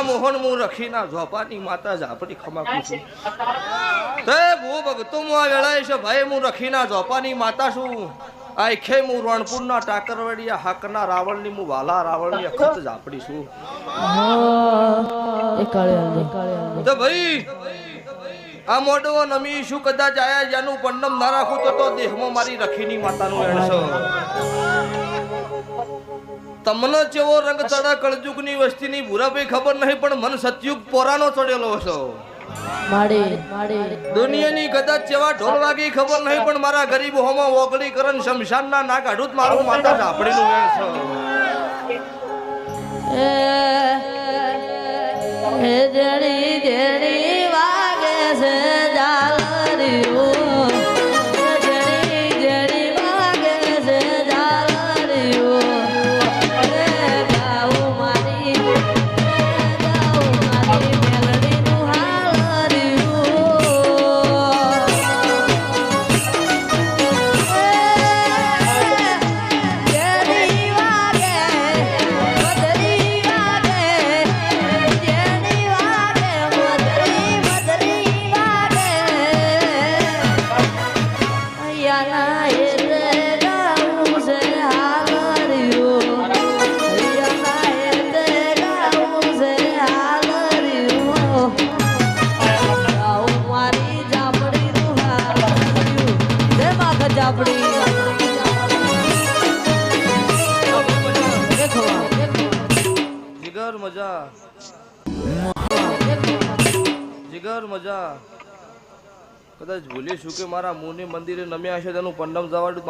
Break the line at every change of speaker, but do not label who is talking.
મોહન હું રખીના ઝોપાની માતા ઝાપડી ખમાકું છું તે ભૂ ભગતો મો વેળાએ છે ભાઈ હું રખીના ઝોપાની માતા છું આખે હું રણપુરના ટાકરવડિયા હાકના રાવણની હું વાલા રાવણની અખત ઝાપડી છું તો ભાઈ આ મોડો નમી શું કદાચ આયા જાનું પંડમ ના રાખું તો દેહમાં મારી રખીની માતાનું એણસો તમને જેવો રંગ ચડા કળજુગની વસ્તીની ભૂરાભાઈ ખબર નહીં પણ મન સતયુગ પોરાનો ચડેલો હશો દુનિયાની કદાચ જેવા ઢોલ વાગી ખબર નહીં પણ મારા ગરીબ હોમાં ઓગળી કરન શમશાનના ના કાઢું મારું માતા ઝાપડીનું વેણ છે
જડી જડી વાગે છે ઝાલરીઓ
જીગર મજા કદાચ ભૂલી છું કે મારા મુનિ મંદિરે નમ્યા છે તેનું પંડમ જવાડું